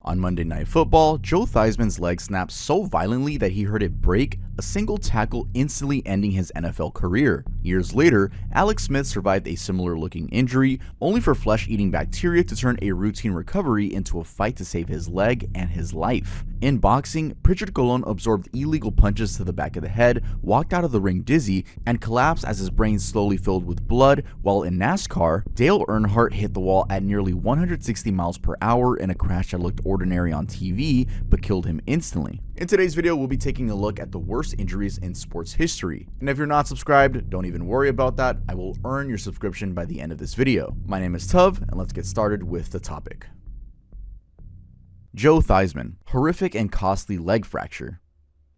On Monday Night Football, Joe Theismann's leg snapped so violently that he heard it break, a single tackle instantly ending his NFL career. Years later, Alex Smith survived a similar-looking injury, only for flesh-eating bacteria to turn a routine recovery into a fight to save his leg and his life. In boxing, Prichard Colón absorbed illegal punches to the back of the head, walked out of the ring dizzy, and collapsed as his brain slowly filled with blood, while in NASCAR, Dale Earnhardt hit the wall at nearly 160 miles per hour in a crash that looked ordinary on TV, but killed him instantly. In today's video, we'll be taking a look at the worst injuries in sports history. And if you're not subscribed, don't even worry about that. I will earn your subscription by the end of this video. My name is Tuv, and let's get started with the topic. Joe Theismann, horrific and costly leg fracture.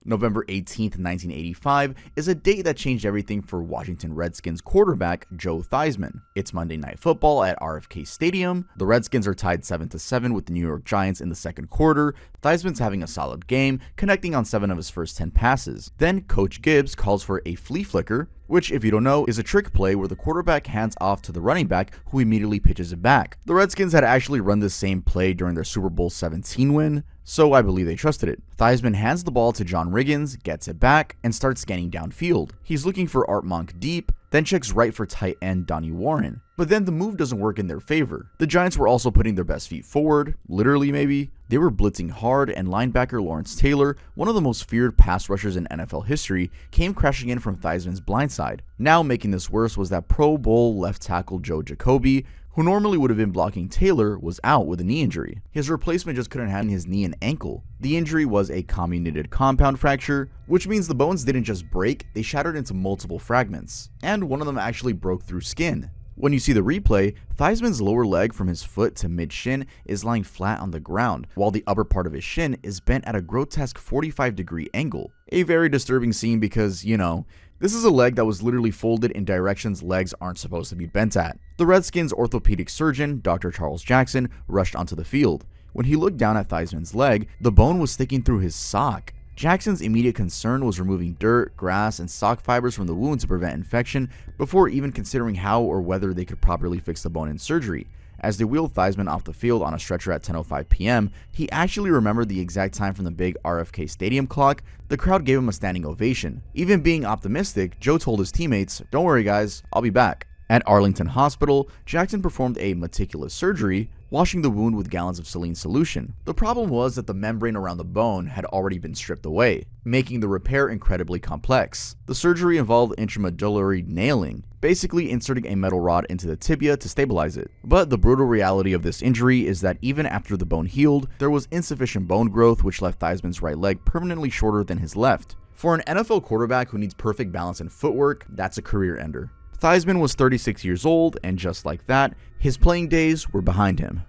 November 18th, 1985 is a date that changed everything for Washington Redskins quarterback Joe Theismann. It's Monday Night Football at RFK Stadium. The Redskins are tied 7-7 with the New York Giants in the second quarter. Theismann's having a solid game, connecting on 7 of his first 10 passes. Then Coach Gibbs calls for a flea flicker, which, if you don't know, is a trick play where the quarterback hands off to the running back who immediately pitches it back. The Redskins had actually run this same play during their Super Bowl 17 win, so I believe they trusted it. Theismann hands the ball to John Riggins, gets it back, and starts scanning downfield. He's looking for Art Monk deep, then checks right for tight end Donnie Warren. But then the move doesn't work in their favor. The Giants were also putting their best feet forward, literally maybe. They were blitzing hard, and linebacker Lawrence Taylor, one of the most feared pass rushers in NFL history, came crashing in from Theismann's blindside. Now making this worse was that Pro Bowl left tackle Joe Jacoby, who normally would have been blocking Taylor, was out with a knee injury. His replacement just couldn't handle his knee and ankle. The injury was a comminuted compound fracture, which means the bones didn't just break, they shattered into multiple fragments, and one of them actually broke through skin. When you see the replay, Theismann's lower leg from his foot to mid-shin is lying flat on the ground, while the upper part of his shin is bent at a grotesque 45-degree angle. A very disturbing scene because, you know, this is a leg that was literally folded in directions legs aren't supposed to be bent at. The Redskins' orthopedic surgeon, Dr. Charles Jackson, rushed onto the field. When he looked down at Theismann's leg, the bone was sticking through his sock. Jackson's immediate concern was removing dirt, grass, and sock fibers from the wound to prevent infection before even considering how or whether they could properly fix the bone in surgery. As they wheeled Theismann off the field on a stretcher at 10:05 p.m., he actually remembered the exact time from the big RFK Stadium clock. The crowd gave him a standing ovation. Even being optimistic, Joe told his teammates, "Don't worry guys, I'll be back." At Arlington Hospital, Jackson performed a meticulous surgery, washing the wound with gallons of saline solution. The problem was that the membrane around the bone had already been stripped away, making the repair incredibly complex. The surgery involved intramedullary nailing, basically inserting a metal rod into the tibia to stabilize it. But the brutal reality of this injury is that even after the bone healed, there was insufficient bone growth, which left Theismann's right leg permanently shorter than his left. For an NFL quarterback who needs perfect balance and footwork, that's a career ender. Theismann was 36 years old, and just like that, his playing days were behind him.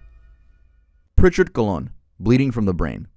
Prichard Colón, bleeding from the brain.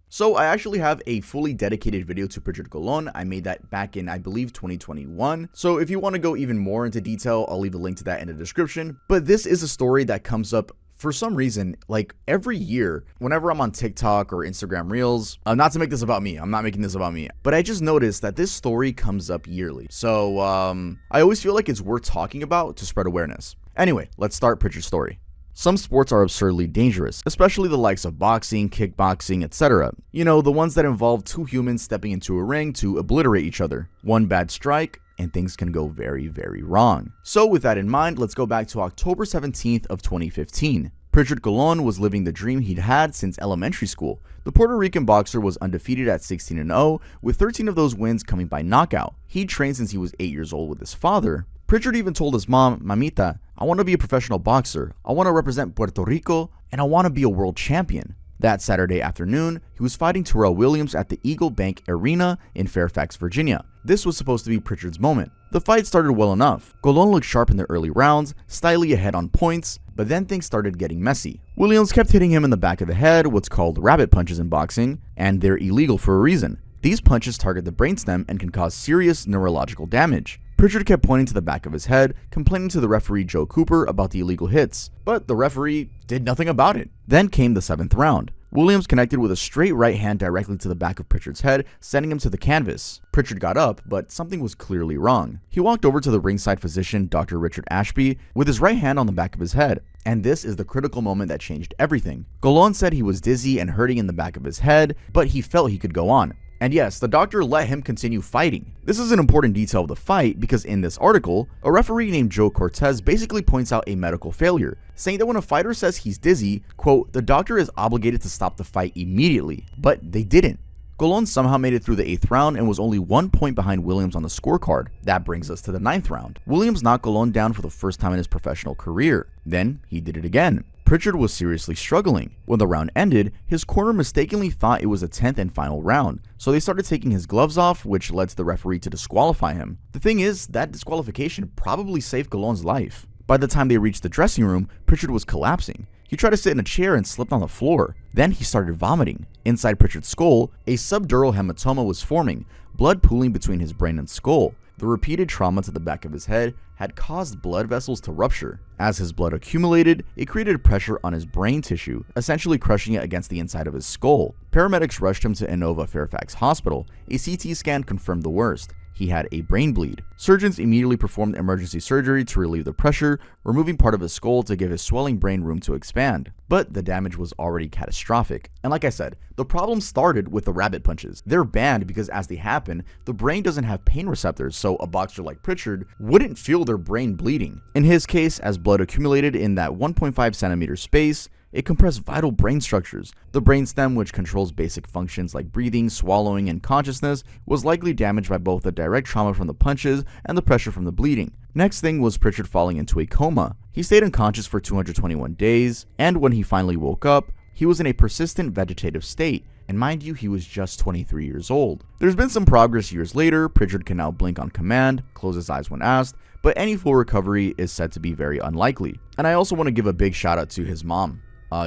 So I actually have a fully dedicated video to Prichard Colón. I made that back in, I believe, 2021. So if you want to go even more into detail, I'll leave a link to that in the description. But this is a story that comes up for some reason, like every year, whenever I'm on TikTok or Instagram Reels. Not to make this about me, I'm not making this about me, but I just noticed that this story comes up yearly. So I always feel like it's worth talking about to spread awareness. Anyway, let's start Prichard's story. Some sports are absurdly dangerous, especially the likes of boxing, kickboxing, etc. You know, the ones that involve two humans stepping into a ring to obliterate each other. One bad strike, and things can go very, very wrong. So with that in mind, let's go back to October 17th of 2015. Prichard Colón was living the dream he'd had since elementary school. The Puerto Rican boxer was undefeated at 16-0, with 13 of those wins coming by knockout. He'd trained since he was 8 years old with his father. Prichard even told his mom, "Mamita, I want to be a professional boxer, I want to represent Puerto Rico, and I want to be a world champion." That Saturday afternoon, he was fighting Terrell Williams at the Eagle Bank Arena in Fairfax, Virginia. This was supposed to be Prichard's moment. The fight started well enough. Colón looked sharp in the early rounds, styly ahead on points, but then things started getting messy. Williams kept hitting him in the back of the head, what's called rabbit punches in boxing, and they're illegal for a reason. These punches target the brainstem and can cause serious neurological damage. Prichard kept pointing to the back of his head, complaining to the referee Joe Cooper about the illegal hits, but the referee did nothing about it. Then came the 7th round. Williams connected with a straight right hand directly to the back of Prichard's head, sending him to the canvas. Prichard got up, but something was clearly wrong. He walked over to the ringside physician, Dr. Richard Ashby, with his right hand on the back of his head. And this is the critical moment that changed everything. Colón said he was dizzy and hurting in the back of his head, but he felt he could go on. And yes, the doctor let him continue fighting. This is an important detail of the fight because in this article, a referee named Joe Cortez basically points out a medical failure, saying that when a fighter says he's dizzy, quote, the doctor is obligated to stop the fight immediately, but they didn't. Colón somehow made it through the 8th round and was only 1 point behind Williams on the scorecard. That brings us to the 9th round. Williams knocked Colón down for the first time in his professional career. Then he did it again. Prichard was seriously struggling. When the round ended, his corner mistakenly thought it was a 10th and final round, so they started taking his gloves off, which led to the referee to disqualify him. The thing is, that disqualification probably saved Colón's life. By the time they reached the dressing room, Prichard was collapsing. He tried to sit in a chair and slipped on the floor. Then he started vomiting. Inside Prichard's skull, a subdural hematoma was forming, blood pooling between his brain and skull. The repeated trauma to the back of his head had caused blood vessels to rupture. As his blood accumulated, it created pressure on his brain tissue, essentially crushing it against the inside of his skull. Paramedics rushed him to Inova Fairfax Hospital. A CT scan confirmed the worst. He had a brain bleed. Surgeons immediately performed emergency surgery to relieve the pressure, removing part of his skull to give his swelling brain room to expand. But the damage was already catastrophic. And like I said, the problem started with the rabbit punches. They're banned because as they happen, the brain doesn't have pain receptors, so a boxer like Prichard wouldn't feel their brain bleeding. In his case, as blood accumulated in that 1.5 centimeter space, it compressed vital brain structures. The brainstem, which controls basic functions like breathing, swallowing, and consciousness, was likely damaged by both the direct trauma from the punches and the pressure from the bleeding. Next thing was Prichard falling into a coma. He stayed unconscious for 221 days, and when he finally woke up, he was in a persistent vegetative state. And mind you, he was just 23 years old. There's been some progress years later. Prichard can now blink on command, close his eyes when asked, but any full recovery is said to be very unlikely. And I also want to give a big shout out to his mom.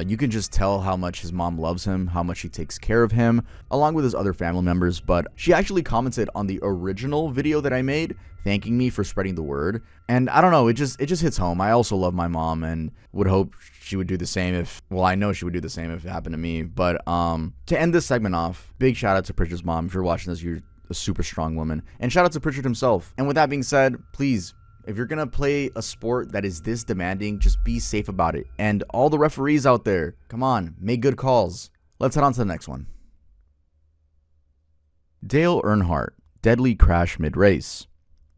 You can just tell how much his mom loves him, how much she takes care of him, along with his other family members, but she actually commented on the original video that I made, thanking me for spreading the word, and I don't know, it just hits home. I also love my mom and would hope she would do the same I know she would do the same if it happened to me, but to end this segment off, big shout out to Prichard's mom. If you're watching this, you're a super strong woman, and shout out to Prichard himself. And with that being said, please, if you're gonna play a sport that is this demanding, just be safe about it. And all the referees out there, come on, make good calls. Let's head on to the next one. Dale Earnhardt, deadly crash mid-race.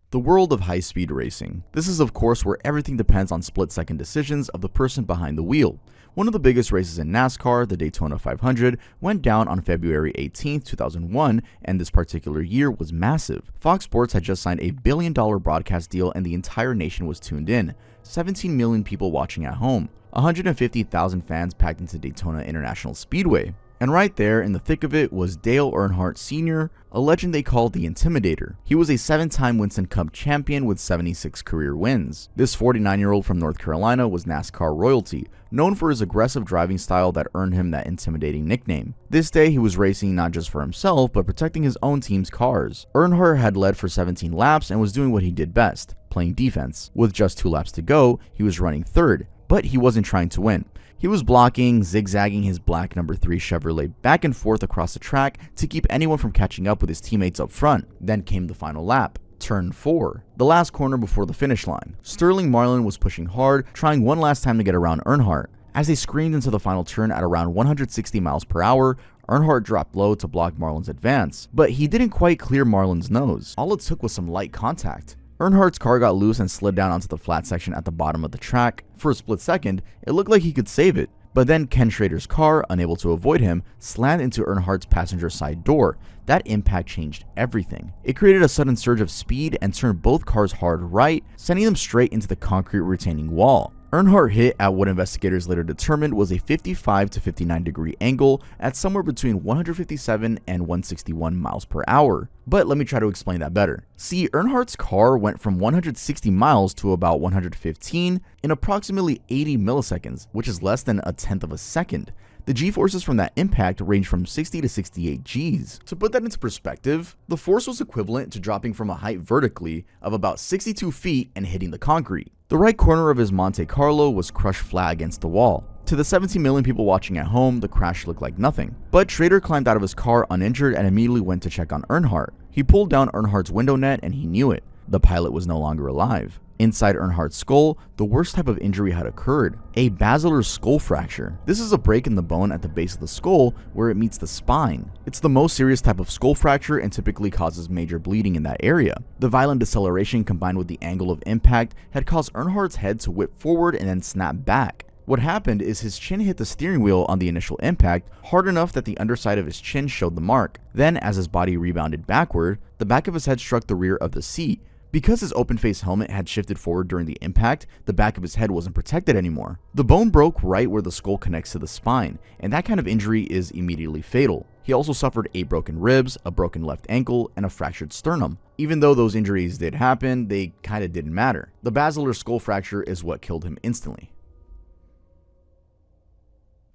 The world of high-speed racing. This is of course where everything depends on split-second decisions of the person behind the wheel. One of the biggest races in NASCAR, the Daytona 500, went down on February 18, 2001, and this particular year was massive. Fox Sports had just signed a $1 billion broadcast deal and the entire nation was tuned in. 17 million people watching at home. 150,000 fans packed into Daytona International Speedway. And right there in the thick of it was Dale Earnhardt Sr., a legend they called the Intimidator. He was a 7-time Winston Cup champion with 76 career wins. This 49-year-old from North Carolina was NASCAR royalty, known for his aggressive driving style that earned him that intimidating nickname. This day he was racing not just for himself, but protecting his own team's cars. Earnhardt had led for 17 laps and was doing what he did best, playing defense. With just 2 laps to go, he was running third, but he wasn't trying to win. He was blocking, zigzagging his black number 3 Chevrolet back and forth across the track to keep anyone from catching up with his teammates up front. Then came the final lap. Turn 4, the last corner before the finish line. Sterling Marlin was pushing hard, trying one last time to get around Earnhardt. As they screamed into the final turn at around 160 miles per hour, Earnhardt dropped low to block Marlin's advance, but he didn't quite clear Marlin's nose. All it took was some light contact. Earnhardt's car got loose and slid down onto the flat section at the bottom of the track. For a split second, it looked like he could save it, but then Ken Schrader's car, unable to avoid him, slammed into Earnhardt's passenger side door. That impact changed everything. It created a sudden surge of speed and turned both cars hard right, sending them straight into the concrete retaining wall. Earnhardt hit at what investigators later determined was a 55 to 59 degree angle at somewhere between 157 and 161 miles per hour. But let me try to explain that better. See, Earnhardt's car went from 160 miles to about 115 in approximately 80 milliseconds, which is less than a tenth of a second. The G-forces from that impact range from 60 to 68 Gs. To put that into perspective, the force was equivalent to dropping from a height vertically of about 62 feet and hitting the concrete. The right corner of his Monte Carlo was crushed flat against the wall. To the 17 million people watching at home, the crash looked like nothing. But Schrader climbed out of his car uninjured and immediately went to check on Earnhardt. He pulled down Earnhardt's window net and he knew it. The pilot was no longer alive. Inside Earnhardt's skull, the worst type of injury had occurred, a basilar skull fracture. This is a break in the bone at the base of the skull where it meets the spine. It's the most serious type of skull fracture and typically causes major bleeding in that area. The violent deceleration combined with the angle of impact had caused Earnhardt's head to whip forward and then snap back. What happened is his chin hit the steering wheel on the initial impact hard enough that the underside of his chin showed the mark. Then, as his body rebounded backward, the back of his head struck the rear of the seat. Because his open-face helmet had shifted forward during the impact, the back of his head wasn't protected anymore. The bone broke right where the skull connects to the spine, and that kind of injury is immediately fatal. He also suffered 8 broken ribs, a broken left ankle, and a fractured sternum. Even though those injuries did happen, they kinda didn't matter. The basilar skull fracture is what killed him instantly.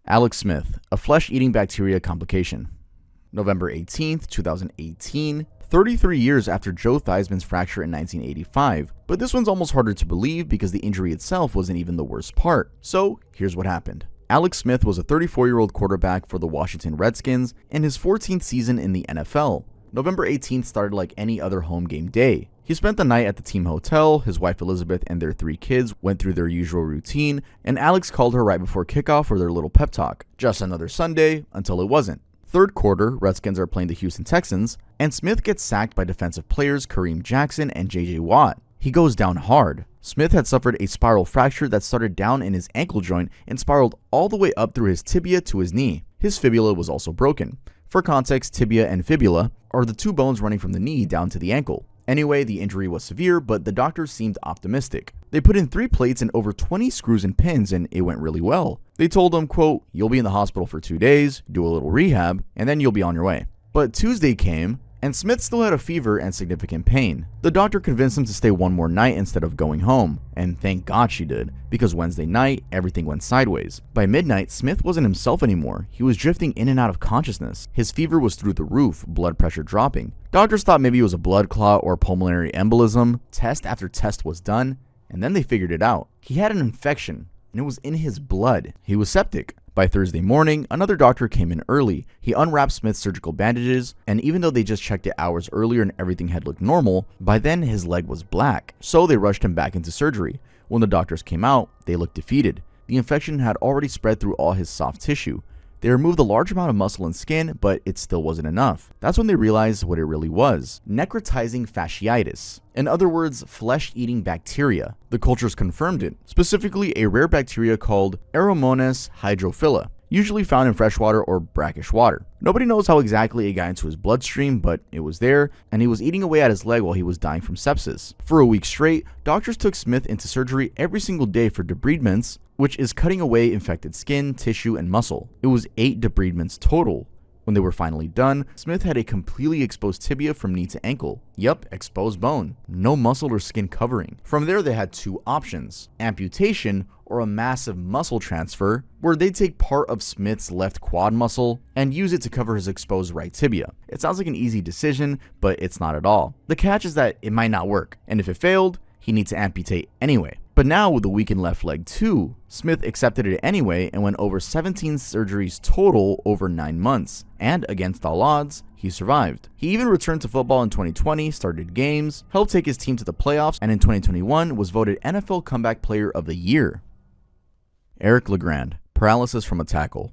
Alex Smith, a flesh-eating bacteria complication. November 18th, 2018, 33 years after Joe Theismann's fracture in 1985, but this one's almost harder to believe because the injury itself wasn't even the worst part. So, here's what happened. Alex Smith was a 34-year-old quarterback for the Washington Redskins in his 14th season in the NFL. November 18th started like any other home game day. He spent the night at the team hotel, his wife Elizabeth and their 3 kids went through their usual routine, and Alex called her right before kickoff for their little pep talk. Just another Sunday, until it wasn't. Third quarter, Redskins are playing the Houston Texans, and Smith gets sacked by defensive players Kareem Jackson and JJ Watt. He goes down hard. Smith had suffered a spiral fracture that started down in his ankle joint and spiraled all the way up through his tibia to his knee. His fibula was also broken. For context, tibia and fibula are the 2 bones running from the knee down to the ankle. Anyway, the injury was severe, but the doctors seemed optimistic. They put in 3 plates and over 20 screws and pins, and it went really well. They told him, quote, "You'll be in the hospital for 2 days, do a little rehab, and then you'll be on your way." But Tuesday came, and Smith still had a fever and significant pain. The doctor convinced him to stay 1 more night instead of going home, and thank God she did, because Wednesday night, everything went sideways. By midnight, Smith wasn't himself anymore. He was drifting in and out of consciousness. His fever was through the roof, blood pressure dropping. Doctors thought maybe it was a blood clot or pulmonary embolism. Test after test was done, and then they figured it out. He had an infection, and it was in his blood. He was septic. By Thursday morning, another doctor came in early. He unwrapped Smith's surgical bandages, and even though they just checked it hours earlier and everything had looked normal, by then his leg was black, so they rushed him back into surgery. When the doctors came out, they looked defeated. The infection had already spread through all his soft tissue. They removed a large amount of muscle and skin, but it still wasn't enough. That's when they realized what it really was: necrotizing fasciitis. In other words, flesh-eating bacteria. The cultures confirmed it, specifically a rare bacteria called Aeromonas hydrophila, usually found in freshwater or brackish water. Nobody knows how exactly it got into his bloodstream, but it was there, and he was eating away at his leg while he was dying from sepsis. For a week straight, doctors took Smith into surgery every single day for debridements, which is cutting away infected skin, tissue, and muscle. It was 8 debridements total. When they were finally done, Smith had a completely exposed tibia from knee to ankle. Yup, exposed bone. No muscle or skin covering. From there, they had 2 options: amputation or a massive muscle transfer, where they'd take part of Smith's left quad muscle and use it to cover his exposed right tibia. It sounds like an easy decision, but it's not at all. The catch is that it might not work, and if it failed, he needs to amputate anyway. But now with the weakened left leg too, Smith accepted it anyway and went over 17 surgeries total over 9 months. And against all odds, he survived. He even returned to football in 2020, started games, helped take his team to the playoffs, and in 2021 was voted NFL Comeback Player of the Year. Eric LeGrand, paralysis from a tackle.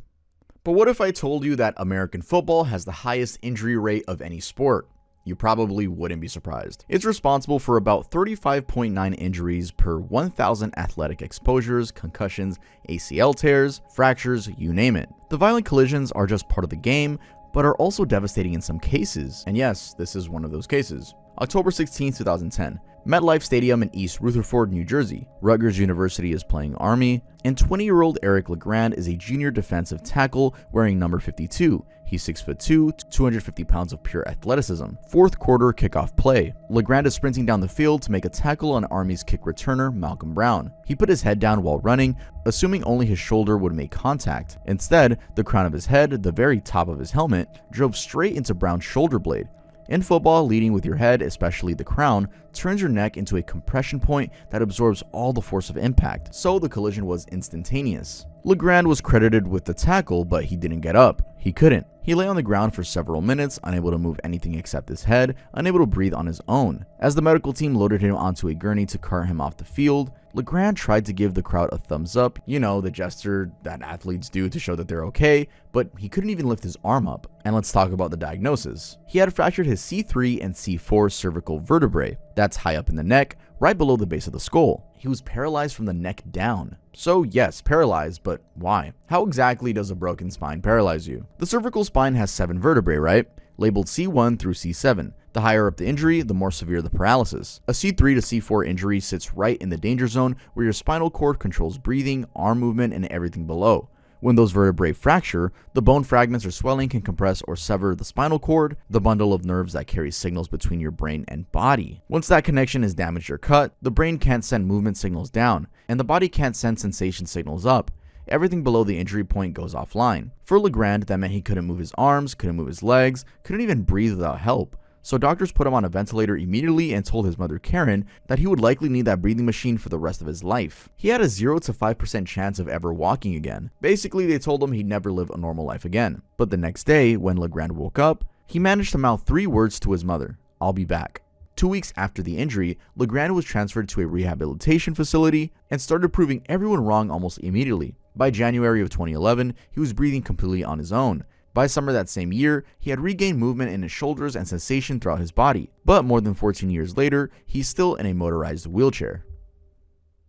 But what if I told you that American football has the highest injury rate of any sport? You probably wouldn't be surprised. It's responsible for about 35.9 injuries per 1,000 athletic exposures, concussions, ACL tears, fractures, you name it. The violent collisions are just part of the game, but are also devastating in some cases. And yes, this is one of those cases. October 16, 2010. MetLife Stadium in East Rutherford, New Jersey. Rutgers University is playing Army, and 20-year-old Eric LeGrand is a junior defensive tackle wearing number 52. He's 6'2", 250 pounds of pure athleticism. Fourth quarter kickoff play. LeGrand is sprinting down the field to make a tackle on Army's kick returner, Malcolm Brown. He put his head down while running, assuming only his shoulder would make contact. Instead, the crown of his head, the very top of his helmet, drove straight into Brown's shoulder blade. In football, leading with your head, especially the crown, turns your neck into a compression point that absorbs all the force of impact, so the collision was instantaneous. LeGrand was credited with the tackle, but he didn't get up. He couldn't. He lay on the ground for several minutes, unable to move anything except his head, unable to breathe on his own. As the medical team loaded him onto a gurney to cart him off the field, LeGrand tried to give the crowd a thumbs up, you know, the gesture that athletes do to show that they're okay, but he couldn't even lift his arm up. And let's talk about the diagnosis. He had fractured his C3 and C4 cervical vertebrae. That's high up in the neck, right below the base of the skull. He was paralyzed from the neck down. So yes, paralyzed, but why? How exactly does a broken spine paralyze you? The cervical spine has 7 vertebrae, right? Labeled C1 through C7. The higher up the injury, the more severe the paralysis. A C3 to C4 injury sits right in the danger zone where your spinal cord controls breathing, arm movement, and everything below. When those vertebrae fracture, the bone fragments or swelling can compress or sever the spinal cord, the bundle of nerves that carries signals between your brain and body. Once that connection is damaged or cut, the brain can't send movement signals down, and the body can't send sensation signals up. Everything below the injury point goes offline. For LeGrand, that meant he couldn't move his arms, couldn't move his legs, couldn't even breathe without help. So doctors put him on a ventilator immediately and told his mother Karen that he would likely need that breathing machine for the rest of his life. He had a 0 to 5% chance of ever walking again. Basically, they told him he'd never live a normal life again. But the next day, when LeGrand woke up, he managed to mouth 3 words to his mother: "I'll be back." 2 weeks after the injury, LeGrand was transferred to a rehabilitation facility and started proving everyone wrong almost immediately. By January of 2011, he was breathing completely on his own. By summer that same year, he had regained movement in his shoulders and sensation throughout his body, but more than 14 years later, he's still in a motorized wheelchair.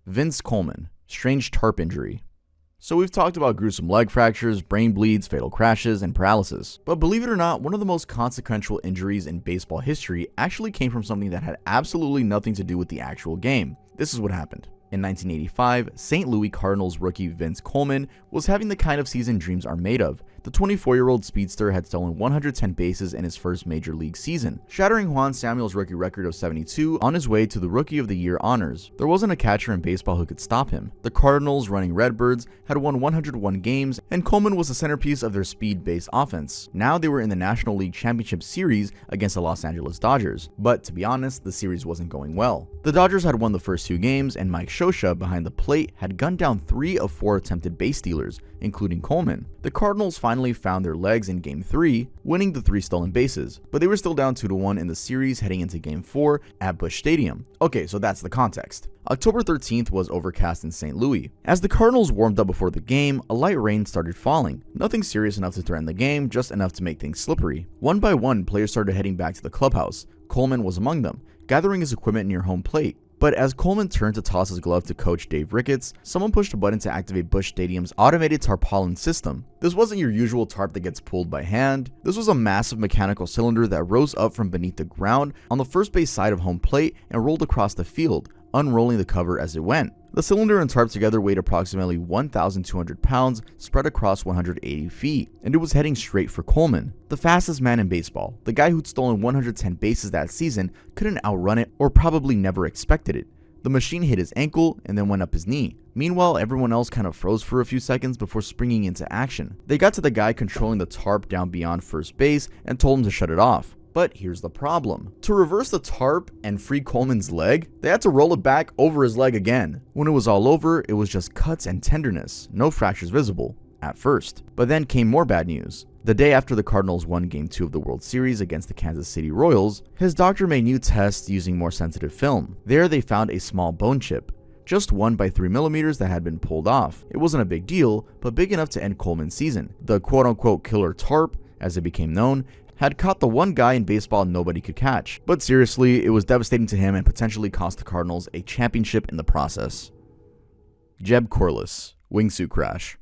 Vince Coleman, strange tarp injury. So we've talked about gruesome leg fractures, brain bleeds, fatal crashes, and paralysis. But believe it or not, one of the most consequential injuries in baseball history actually came from something that had absolutely nothing to do with the actual game. This is what happened. In 1985, St. Louis Cardinals rookie Vince Coleman was having the kind of season dreams are made of. The 24-year-old speedster had stolen 110 bases in his first major league season, shattering Juan Samuel's rookie record of 72 on his way to the Rookie of the Year honors. There wasn't a catcher in baseball who could stop him. The Cardinals, running Redbirds, had won 101 games, and Coleman was the centerpiece of their speed-based offense. Now they were in the National League Championship Series against the Los Angeles Dodgers, but to be honest, the series wasn't going well. The Dodgers had won the first 2 games, and Mike Scioscia behind the plate had gunned down 3 of 4 attempted base stealers, including Coleman. The Cardinals finally found their legs in Game 3, winning the 3 stolen bases, but they were still down 2-1 in the series heading into Game 4 at Busch Stadium. Okay, so that's the context. October 13th was overcast in St. Louis. As the Cardinals warmed up before the game, a light rain started falling. Nothing serious enough to threaten the game, just enough to make things slippery. One by one, players started heading back to the clubhouse. Coleman was among them, gathering his equipment near home plate. But as Coleman turned to toss his glove to coach Dave Ricketts, someone pushed a button to activate Busch Stadium's automated tarpaulin system. This wasn't your usual tarp that gets pulled by hand. This was a massive mechanical cylinder that rose up from beneath the ground on the first base side of home plate and rolled across the field, unrolling the cover as it went. The cylinder and tarp together weighed approximately 1,200 pounds, spread across 180 feet, and it was heading straight for Coleman. The fastest man in baseball, the guy who'd stolen 110 bases that season, couldn't outrun it or probably never expected it. The machine hit his ankle and then went up his knee. Meanwhile, everyone else kind of froze for a few seconds before springing into action. They got to the guy controlling the tarp down beyond first base and told him to shut it off. But here's the problem. To reverse the tarp and free Coleman's leg, they had to roll it back over his leg again. When it was all over, it was just cuts and tenderness, no fractures visible, at first. But then came more bad news. The day after the Cardinals won Game 2 of the World Series against the Kansas City Royals, his doctor made new tests using more sensitive film. There they found a small bone chip, just 1 by 3 millimeters that had been pulled off. It wasn't a big deal, but big enough to end Coleman's season. The quote-unquote killer tarp, as it became known, had caught the one guy in baseball nobody could catch. But seriously, it was devastating to him and potentially cost the Cardinals a championship in the process. Jeb Corliss, wingsuit crash.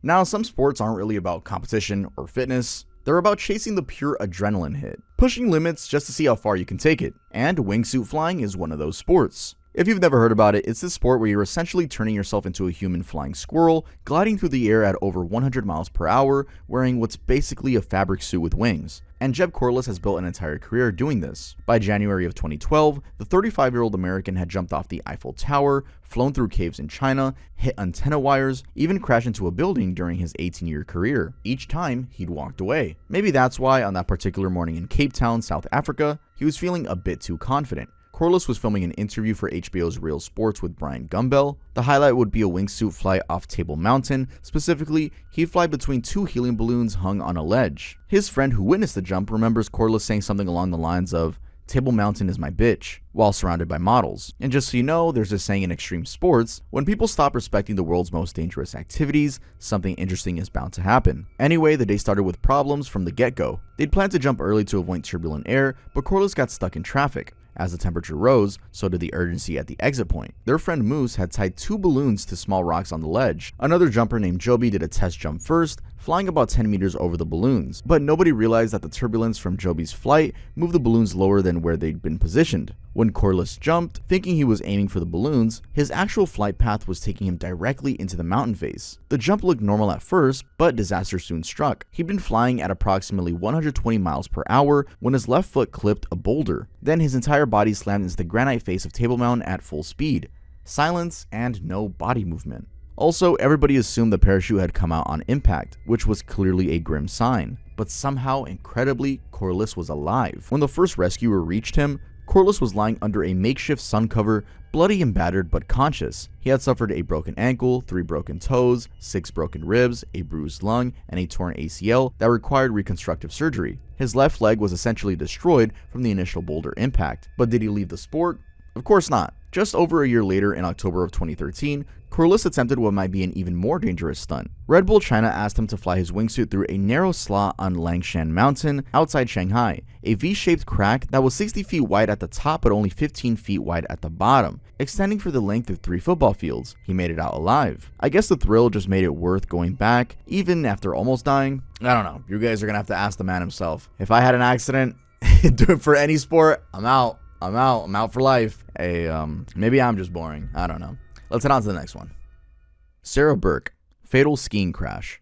Now, some sports aren't really about competition or fitness. They're about chasing the pure adrenaline hit, pushing limits just to see how far you can take it. And wingsuit flying is one of those sports. If you've never heard about it, it's this sport where you're essentially turning yourself into a human flying squirrel, gliding through the air at over 100 miles per hour, wearing what's basically a fabric suit with wings. And Jeb Corliss has built an entire career doing this. By January of 2012, the 35-year-old American had jumped off the Eiffel Tower, flown through caves in China, hit antenna wires, even crashed into a building during his 18-year career. Each time, he'd walked away. Maybe that's why, on that particular morning in Cape Town, South Africa, he was feeling a bit too confident. Corliss was filming an interview for HBO's Real Sports with Brian Gumbel. The highlight would be a wingsuit flight off Table Mountain. Specifically, he'd fly between two helium balloons hung on a ledge. His friend who witnessed the jump remembers Corliss saying something along the lines of, "Table Mountain is my bitch," while surrounded by models. And just so you know, there's a saying in extreme sports, when people stop respecting the world's most dangerous activities, something interesting is bound to happen. Anyway, the day started with problems from the get-go. They'd planned to jump early to avoid turbulent air, but Corliss got stuck in traffic. As the temperature rose, so did the urgency at the exit point. Their friend Moose had tied two balloons to small rocks on the ledge. Another jumper named Joby did a test jump first, flying about 10 meters over the balloons, but nobody realized that the turbulence from Joby's flight moved the balloons lower than where they'd been positioned. When Corliss jumped, thinking he was aiming for the balloons, his actual flight path was taking him directly into the mountain face. The jump looked normal at first, but disaster soon struck. He'd been flying at approximately 120 miles per hour when his left foot clipped a boulder. Then his entire body slammed into the granite face of Table Mountain at full speed. Silence and no body movement. Also, everybody assumed the parachute had come out on impact, which was clearly a grim sign. But somehow, incredibly, Corliss was alive. When the first rescuer reached him, Corliss was lying under a makeshift sun cover, bloody and battered but conscious. He had suffered a broken ankle, 3 broken toes, 6 broken ribs, a bruised lung, and a torn ACL that required reconstructive surgery. His left leg was essentially destroyed from the initial boulder impact. But did he leave the sport? Of course not. Just over a year later, in October of 2013, Corliss attempted what might be an even more dangerous stunt. Red Bull China asked him to fly his wingsuit through a narrow slot on Langshan Mountain outside Shanghai, a V-shaped crack that was 60 feet wide at the top but only 15 feet wide at the bottom, extending for the length of 3 football fields. He made it out alive. I guess the thrill just made it worth going back, even after almost dying. I don't know, you guys are gonna have to ask the man himself. If I had an accident, do it for any sport, I'm out for life. Hey, maybe I'm just boring, I don't know. Let's head on to the next one. Sarah Burke, fatal skiing crash.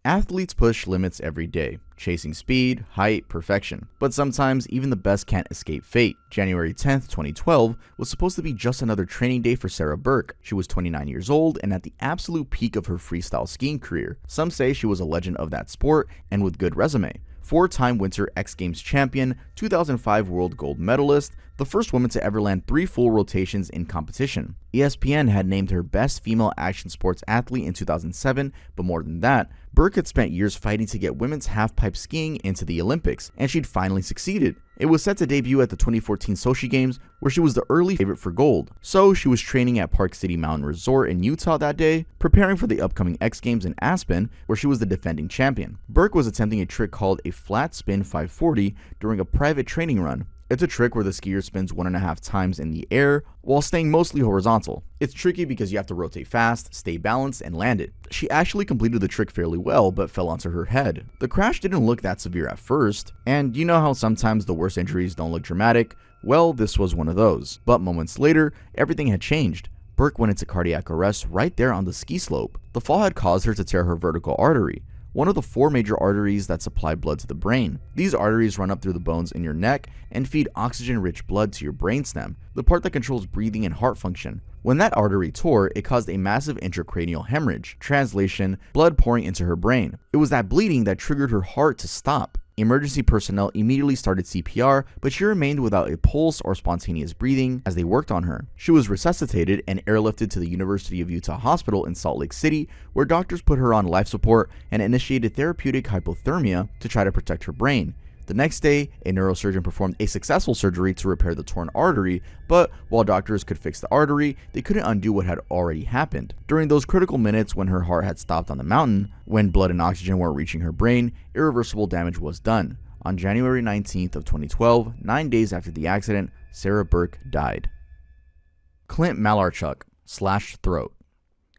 Athletes push limits every day, chasing speed, height, perfection. But sometimes even the best can't escape fate. January 10th, 2012 was supposed to be just another training day for Sarah Burke. She was 29 years old and at the absolute peak of her freestyle skiing career. Some say she was a legend of that sport and with good resume. 4-time Winter X Games champion, 2005 world gold medalist, the first woman to ever land 3 full rotations in competition. ESPN had named her best female action sports athlete in 2007, but more than that, Burke had spent years fighting to get women's half-pipe skiing into the Olympics, and she'd finally succeeded. It was set to debut at the 2014 Sochi Games, where she was the early favorite for gold. So she was training at Park City Mountain Resort in Utah that day, preparing for the upcoming X Games in Aspen, where she was the defending champion. Burke was attempting a trick called a flat spin 540 during a private training run. It's a trick where the skier spins 1.5 times in the air while staying mostly horizontal. It's tricky because you have to rotate fast, stay balanced, and land it. She actually completed the trick fairly well, but fell onto her head. The crash didn't look that severe at first, and you know how sometimes the worst injuries don't look dramatic? Well, this was one of those. But moments later, everything had changed. Burke went into cardiac arrest right there on the ski slope. The fall had caused her to tear her vertical artery, one of the 4 major arteries that supply blood to the brain. These arteries run up through the bones in your neck and feed oxygen-rich blood to your brainstem, the part that controls breathing and heart function. When that artery tore, it caused a massive intracranial hemorrhage. Translation, blood pouring into her brain. It was that bleeding that triggered her heart to stop. Emergency personnel immediately started CPR, but she remained without a pulse or spontaneous breathing as they worked on her. She was resuscitated and airlifted to the University of Utah Hospital in Salt Lake City, where doctors put her on life support and initiated therapeutic hypothermia to try to protect her brain. The next day, a neurosurgeon performed a successful surgery to repair the torn artery, but while doctors could fix the artery, they couldn't undo what had already happened. During those critical minutes when her heart had stopped on the mountain, when blood and oxygen weren't reaching her brain, irreversible damage was done. On January 19th of 2012, 9 days after the accident, Sarah Burke died. Clint Malarchuk, slashed throat.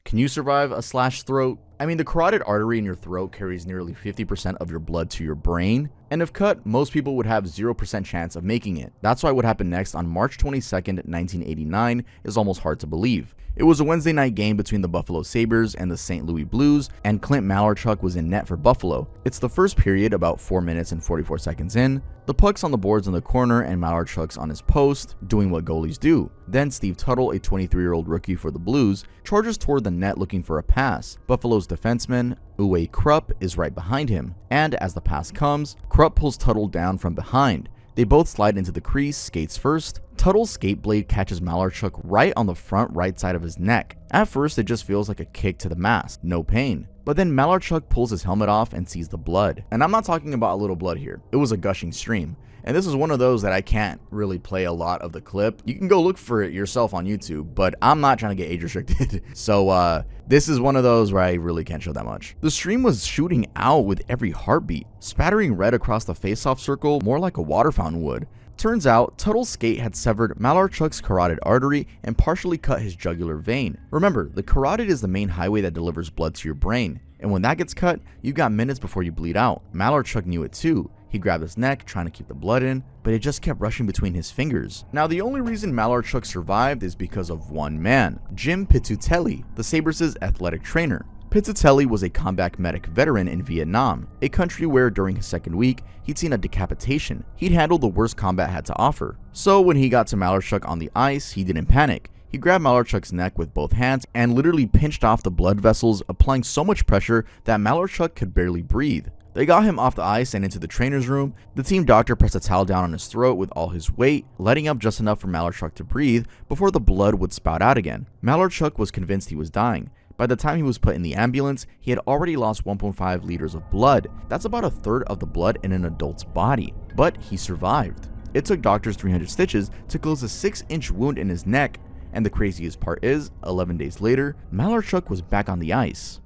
Can you survive a slashed throat? I mean, the carotid artery in your throat carries nearly 50% of your blood to your brain, and if cut, most people would have 0% chance of making it. That's why what happened next on March 22nd, 1989 is almost hard to believe. It was a Wednesday night game between the Buffalo Sabres and the St. Louis Blues, and Clint Malarchuk was in net for Buffalo. It's the first period, about 4 minutes and 44 seconds in. The puck's on the boards in the corner and Malarchuk's on his post, doing what goalies do. Then Steve Tuttle, a 23-year-old rookie for the Blues, charges toward the net looking for a pass. Buffalo's defenseman, Uwe Krupp, is right behind him, and as the pass comes, Krupp pulls Tuttle down from behind. They both slide into the crease, skates first. Tuttle's skate blade catches Malarchuk right on the front right side of his neck. At first, it just feels like a kick to the mask, no pain. But then Malarchuk pulls his helmet off and sees the blood. And I'm not talking about a little blood here. It was a gushing stream. And this is one of those that I can't really play a lot of the clip. You can go look for it yourself on YouTube, but I'm not trying to get age restricted. So this is one of those where I really can't show that much. The stream was shooting out with every heartbeat, spattering red across the face-off circle more like a water fountain would. Turns out, Tuttle's skate had severed Malarchuk's carotid artery and partially cut his jugular vein. Remember, the carotid is the main highway that delivers blood to your brain, and when that gets cut, you've got minutes before you bleed out. Malarchuk knew it too. He grabbed his neck, trying to keep the blood in, but it just kept rushing between his fingers. Now, the only reason Malarchuk survived is because of one man, Jim Pizzutelli, the Sabres' athletic trainer. Pizzutelli was a combat medic veteran in Vietnam, a country where during his second week, he'd seen a decapitation. He'd handled the worst combat had to offer. So when he got to Malarchuk on the ice, he didn't panic. He grabbed Malarchuk's neck with both hands and literally pinched off the blood vessels, applying so much pressure that Malarchuk could barely breathe. They got him off the ice and into the trainer's room. The team doctor pressed a towel down on his throat with all his weight, letting up just enough for Malarchuk to breathe before the blood would spout out again. Malarchuk was convinced he was dying. By the time he was put in the ambulance, he had already lost 1.5 liters of blood. That's about a third of the blood in an adult's body. But he survived. It took doctors 300 stitches to close a 6-inch wound in his neck, and the craziest part is, 11 days later, Malarchuk was back on the ice.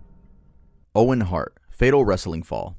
Owen Hart, fatal wrestling fall.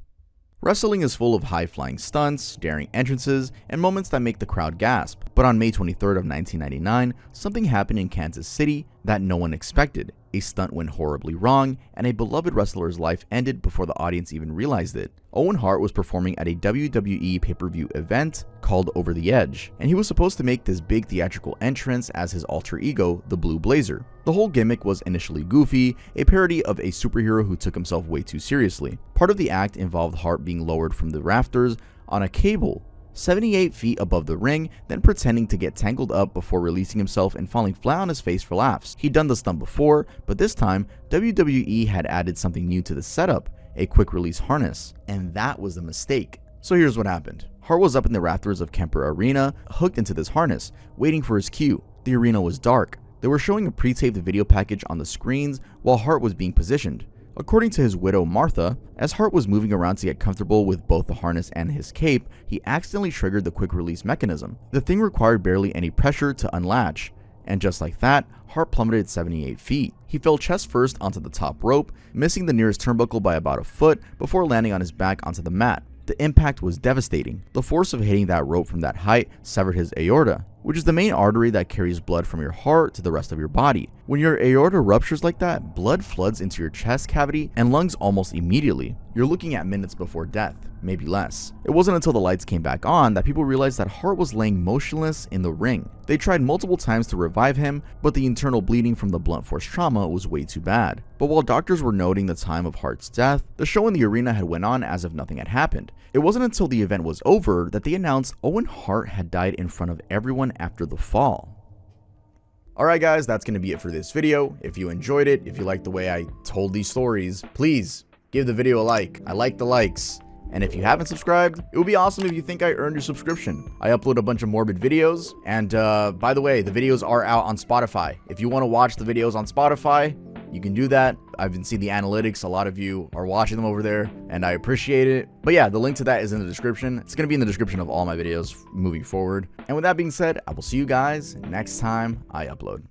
Wrestling is full of high-flying stunts, daring entrances, and moments that make the crowd gasp. But on May 23rd of 1999, something happened in Kansas City that no one expected. A stunt went horribly wrong, and a beloved wrestler's life ended before the audience even realized it. Owen Hart was performing at a WWE pay-per-view event called Over the Edge, and he was supposed to make this big theatrical entrance as his alter ego, the Blue Blazer. The whole gimmick was initially goofy, a parody of a superhero who took himself way too seriously. Part of the act involved Hart being lowered from the rafters on a cable 78 feet above the ring, then pretending to get tangled up before releasing himself and falling flat on his face for laughs. He'd done the stunt before, but this time, WWE had added something new to the setup, a quick release harness, and that was the mistake. So here's what happened. Hart was up in the rafters of Kemper Arena, hooked into this harness, waiting for his cue. The arena was dark. They were showing a pre-taped video package on the screens while Hart was being positioned. According to his widow Martha, as Hart was moving around to get comfortable with both the harness and his cape, he accidentally triggered the quick release mechanism. The thing required barely any pressure to unlatch, and just like that, Hart plummeted 78 feet. He fell chest first onto the top rope, missing the nearest turnbuckle by about a foot before landing on his back onto the mat. The impact was devastating. The force of hitting that rope from that height severed his aorta, which is the main artery that carries blood from your heart to the rest of your body. When your aorta ruptures like that, blood floods into your chest cavity and lungs almost immediately. You're looking at minutes before death, maybe less. It wasn't until the lights came back on that people realized that Hart was laying motionless in the ring. They tried multiple times to revive him, but the internal bleeding from the blunt force trauma was way too bad. But while doctors were noting the time of Hart's death, the show in the arena had went on as if nothing had happened. It wasn't until the event was over that they announced Owen Hart had died in front of everyone after the fall. Alright guys, that's going to be it for this video. If you enjoyed it, if you liked the way I told these stories, please give the video a like. I like the likes. And if you haven't subscribed, it would be awesome if you think I earned your subscription. I upload a bunch of morbid videos, and by the way, the videos are out on Spotify. If you want to watch the videos on Spotify, you can do that. I've been seeing the analytics. A lot of you are watching them over there, and I appreciate it. But yeah, the link to that is in the description. It's going to be in the description of all my videos moving forward. And with that being said, I will see you guys next time I upload.